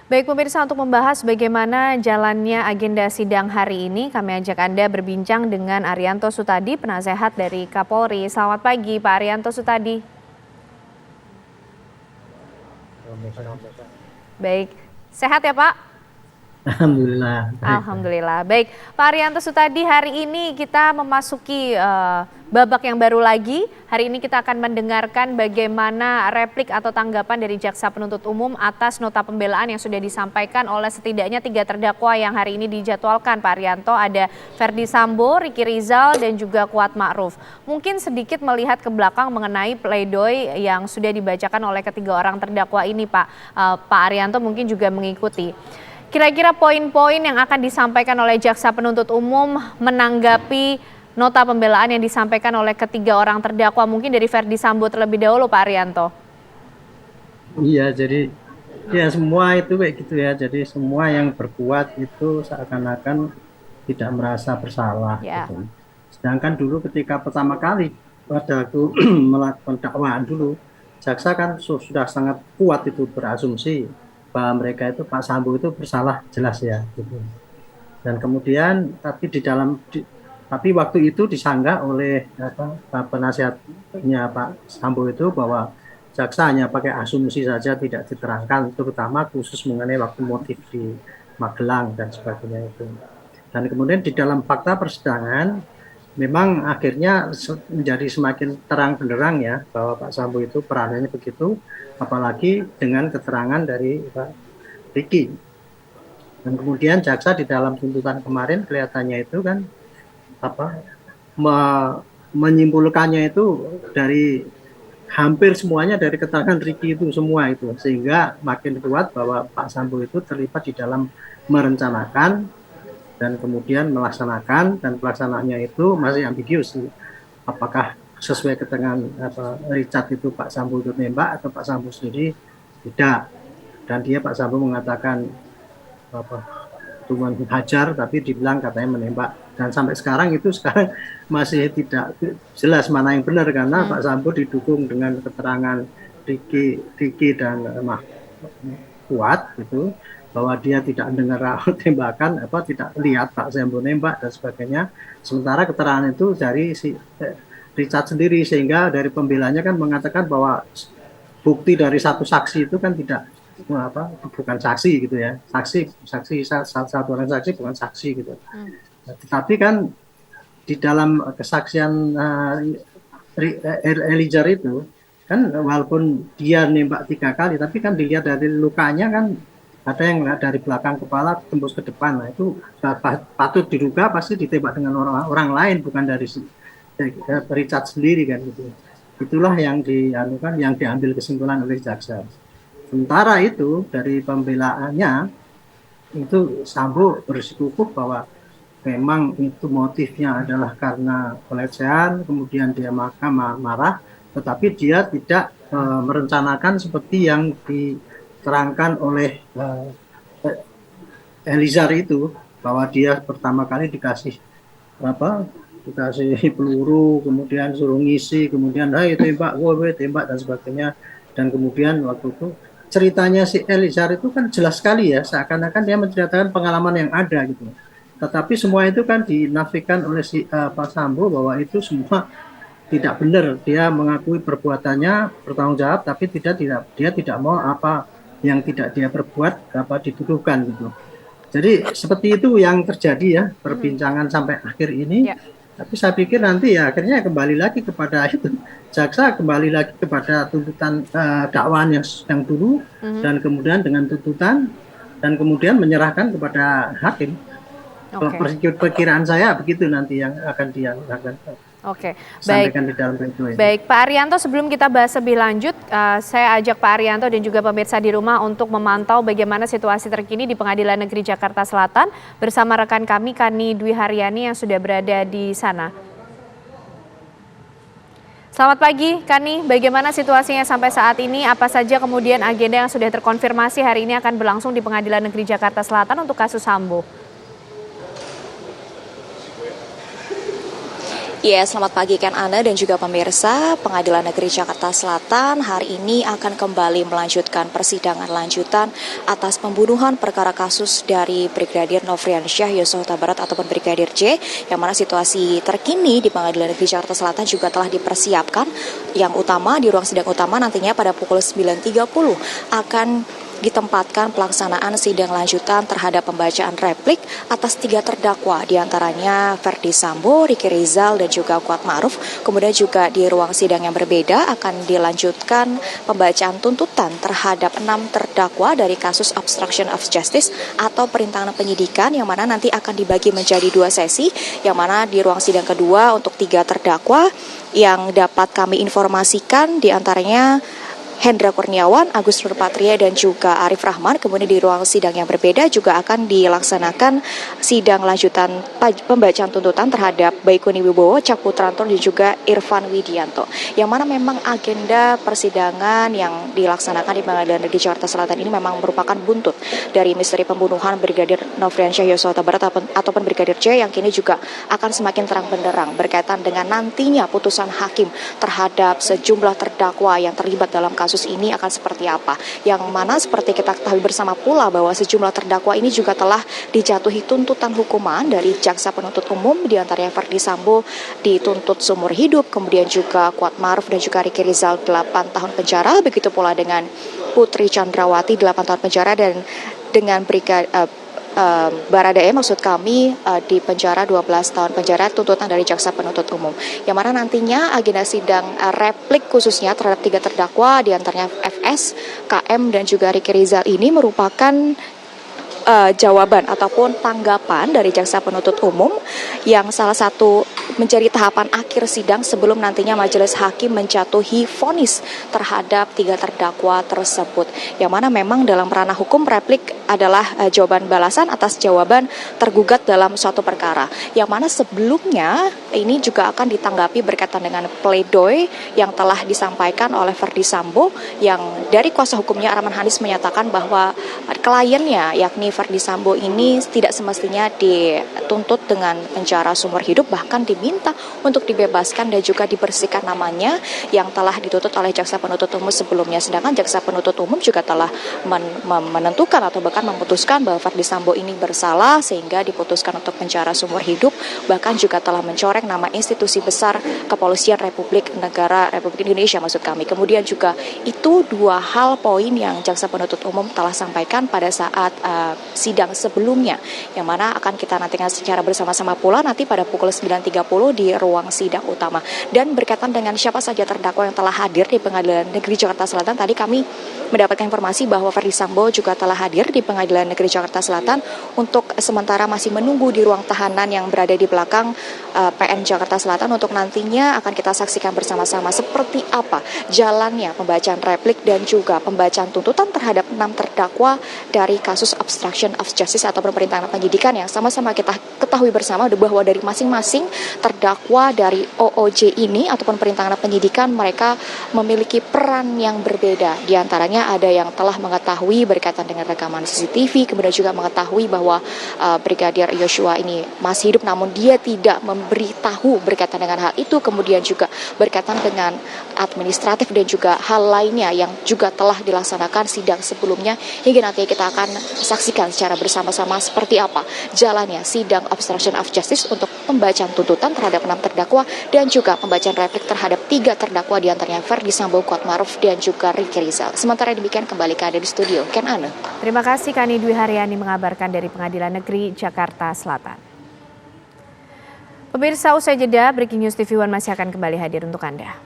Baik pemirsa, untuk membahas bagaimana jalannya agenda sidang hari ini, kami ajak Anda berbincang dengan Arianto Sutadi, penasehat dari Kapolri. Selamat pagi Pak Arianto Sutadi. Baik, sehat ya Pak? Alhamdulillah, baik, baik. Alhamdulillah. Baik, Pak Arianto Sutadi, hari ini kita memasuki babak yang baru lagi. Hari ini kita akan mendengarkan bagaimana replik atau tanggapan dari Jaksa Penuntut Umum atas nota pembelaan yang sudah disampaikan oleh setidaknya 3 terdakwa yang hari ini dijadwalkan. Pak Arianto, ada Ferdy Sambo, Ricky Rizal, dan juga Kuat Ma'ruf. Mungkin sedikit melihat ke belakang mengenai pledoi yang sudah dibacakan oleh ketiga orang terdakwa ini, Pak. Pak Arianto mungkin juga mengikuti. Kira-kira poin-poin yang akan disampaikan oleh Jaksa Penuntut Umum menanggapi nota pembelaan yang disampaikan oleh ketiga orang terdakwa, mungkin dari Ferdy Sambo terlebih dahulu, Pak Arianto. Iya, jadi ya semua itu kayak gitu ya. Jadi semua yang berbuat itu seakan-akan tidak merasa bersalah Ya. gitu. Sedangkan dulu ketika pertama kali pada waktu melakukan dakwaan dulu, jaksa kan sudah sangat kuat itu berasumsi bahwa mereka itu Pak Sambo itu bersalah jelas ya gitu. Dan kemudian tapi waktu itu disanggah oleh penasihatnya Pak Sambo itu bahwa jaksa hanya pakai asumsi saja tidak diterangkan, terutama khusus mengenai waktu motif di Magelang dan sebagainya itu. Dan kemudian di dalam fakta persidangan memang akhirnya menjadi semakin terang benderang ya bahwa Pak Sambo itu peranannya begitu, apalagi dengan keterangan dari Pak Riki. Dan kemudian jaksa di dalam tuntutan kemarin kelihatannya itu kan apa menyimpulkannya itu dari hampir semuanya dari keterangan Riki itu semua itu, sehingga makin kuat bahwa Pak Sambo itu terlibat di dalam merencanakan dan kemudian melaksanakan, dan pelaksanaannya itu masih ambigus apakah sesuai keterangan Richard itu Pak Sambo itu nembak atau Pak Sambo sendiri tidak. Dan dia Pak Sambo mengatakan apa cuma hajar, tapi dibilang katanya menembak, dan sampai sekarang masih tidak jelas mana yang benar karena Pak Sambo didukung dengan keterangan Riki dan Kuat itu bahwa dia tidak mendengar tembakan, tidak lihat Pak Sambo nembak dan sebagainya, sementara keterangan itu dari si Richard sendiri, sehingga dari pembelanya kan mengatakan bahwa bukti dari satu saksi itu kan tidak bukan saksi gitu ya, saksi satu orang saksi bukan saksi gitu. Tetapi kan di dalam kesaksian Elijah itu kan walaupun dia nembak 3 kali, tapi kan dilihat dari lukanya kan ada yang dari belakang kepala tembus ke depan. Nah itu patut diduga pasti ditembak dengan orang lain, bukan dari Richard sendiri kan gitu. Itulah yang diambil kesimpulan oleh jaksa. Sementara itu dari pembelaannya itu Sambo bersikukuh bahwa memang itu motifnya adalah karena pelecehan, kemudian dia marah, tetapi dia tidak merencanakan seperti yang diterangkan oleh Elizar itu, bahwa dia pertama kali dikasih peluru, kemudian suruh ngisi, kemudian tembak, tembak dan sebagainya. Dan kemudian waktu itu ceritanya si Elizar itu kan jelas sekali ya, seakan-akan dia menceritakan pengalaman yang ada gitu. Tetapi semua itu kan dinafikan oleh si Pak Sambo bahwa itu semua tidak benar. Dia mengakui perbuatannya, bertanggung jawab, tapi dia tidak mau apa yang tidak dia perbuat dituduhkan gitu. Jadi seperti itu yang terjadi ya perbincangan sampai akhir ini. Ya. Tapi saya pikir nanti ya akhirnya kembali lagi kepada itu, jaksa kembali lagi kepada tuntutan dakwaan yang dulu, dan kemudian dengan tuntutan, dan kemudian menyerahkan kepada hakim. Kalau perkiraan saya begitu nanti yang akan Oke, baik. sampaikan di dalam itu. Baik, Pak Arianto, sebelum kita bahas lebih lanjut, saya ajak Pak Arianto dan juga pemirsa di rumah untuk memantau bagaimana situasi terkini di Pengadilan Negeri Jakarta Selatan bersama rekan kami Kani Dwi Haryani yang sudah berada di sana. Selamat pagi, Kani. Bagaimana situasinya sampai saat ini? Apa saja kemudian agenda yang sudah terkonfirmasi hari ini akan berlangsung di Pengadilan Negeri Jakarta Selatan untuk kasus Sambo? Ya, selamat pagi Ken Ana dan juga pemirsa. Pengadilan Negeri Jakarta Selatan hari ini akan kembali melanjutkan persidangan lanjutan atas pembunuhan perkara kasus dari Brigadir Nofriansyah Yosua Huta Barat ataupun Brigadir J, yang mana situasi terkini di Pengadilan Negeri Jakarta Selatan juga telah dipersiapkan. Yang utama di ruang sidang utama nantinya pada pukul 9.30 akan ditempatkan pelaksanaan sidang lanjutan terhadap pembacaan replik atas 3 terdakwa, diantaranya Ferdy Sambo, Ricky Rizal, dan juga Kuat Ma'ruf. Kemudian juga di ruang sidang yang berbeda akan dilanjutkan pembacaan tuntutan terhadap 6 terdakwa dari kasus obstruction of justice atau perintangan penyidikan, yang mana nanti akan dibagi menjadi 2 sesi, yang mana di ruang sidang kedua untuk 3 terdakwa yang dapat kami informasikan diantaranya Hendra Kurniawan, Agus Nurpatria, dan juga Arif Rahman. Kemudian di ruang sidang yang berbeda juga akan dilaksanakan sidang lanjutan pembacaan tuntutan terhadap Baikuni Wibowo, Cak Putranto, dan juga Irfan Widianto. Yang mana memang agenda persidangan yang dilaksanakan di Pengadilan Negeri Jakarta Selatan ini memang merupakan buntut dari misteri pembunuhan Brigadir Nofriansyah Yosua Huta Barat ataupun Brigadir J, yang kini juga akan semakin terang benderang berkaitan dengan nantinya putusan hakim terhadap sejumlah terdakwa yang terlibat dalam kasus ini akan seperti apa. Yang mana seperti kita ketahui bersama pula bahwa sejumlah terdakwa ini juga telah dijatuhi tuntutan hukuman dari jaksa penuntut umum, diantaranya Ferdy Sambo dituntut seumur hidup, kemudian juga Kuat Ma'ruf dan juga Ricky Rizal 8 tahun penjara, begitu pula dengan Putri Chandrawati 8 tahun penjara, dan dengan Baradae maksud kami di penjara 12 tahun penjara, tuntutan dari jaksa penuntut umum. Yang mana nantinya agenda sidang replik khususnya terhadap 3 terdakwa diantaranya FS, KM, dan juga Ricky Rizal ini merupakan jawaban ataupun tanggapan dari jaksa penuntut umum yang salah satu menjadi tahapan akhir sidang sebelum nantinya majelis hakim menjatuhi vonis terhadap 3 terdakwa tersebut. Yang mana memang dalam ranah hukum replik adalah jawaban balasan atas jawaban tergugat dalam suatu perkara. Yang mana sebelumnya ini juga akan ditanggapi berkaitan dengan pledoi yang telah disampaikan oleh Ferdy Sambo, yang dari kuasa hukumnya Arman Hanis menyatakan bahwa kliennya yakni Ferdy Sambo ini tidak semestinya dituntut dengan penjara seumur hidup, bahkan diminta untuk dibebaskan dan juga dibersihkan namanya yang telah dituntut oleh jaksa penuntut umum sebelumnya. Sedangkan jaksa penuntut umum juga telah menentukan atau bahkan memutuskan bahwa Ferdy Sambo ini bersalah sehingga diputuskan untuk penjara seumur hidup, bahkan juga telah mencoreng nama institusi besar Kepolisian Republik Indonesia maksud kami. Kemudian juga itu 2 hal poin yang jaksa penuntut umum telah sampaikan pada saat sidang sebelumnya, yang mana akan kita nantikan secara bersama-sama pula nanti pada pukul 9.30 di ruang sidang utama. Dan berkaitan dengan siapa saja terdakwa yang telah hadir di Pengadilan Negeri Jakarta Selatan, tadi kami mendapatkan informasi bahwa Ferdy Sambo juga telah hadir di Pengadilan Negeri Jakarta Selatan untuk sementara masih menunggu di ruang tahanan yang berada di belakang PN Jakarta Selatan untuk nantinya akan kita saksikan bersama-sama seperti apa jalannya pembacaan replik dan juga pembacaan tuntutan terhadap 6 terdakwa dari kasus obstruction of justice atau perintangan penyidikan, yang sama-sama kita ketahui bersama bahwa dari masing-masing terdakwa dari OOJ ini ataupun perintangan penyidikan mereka memiliki peran yang berbeda. Di antaranya ada yang telah mengetahui berkaitan dengan rekaman CCTV, kemudian juga mengetahui bahwa Brigadir Yosua ini masih hidup namun dia tidak memberitahu berkaitan dengan hal itu, kemudian juga berkaitan dengan administratif dan juga hal lainnya yang juga telah dilaksanakan sidang sebelumnya, hingga nanti kita akan saksikan secara bersama-sama seperti apa jalannya sidang obstruction of justice untuk pembacaan tuntutan terhadap 6 terdakwa dan juga pembacaan replik terhadap 3 terdakwa diantaranya Ferdy Sambo, Kuat Ma'ruf, dan juga Ricky Rizal. Sementara demikian kembali ke Anda di studio, Ken Ana. Terima kasih Kani Dwi Haryani mengabarkan dari Pengadilan Negeri Jakarta Selatan. Pemirsa, usai jeda, Breaking News TV One masih akan kembali hadir untuk Anda.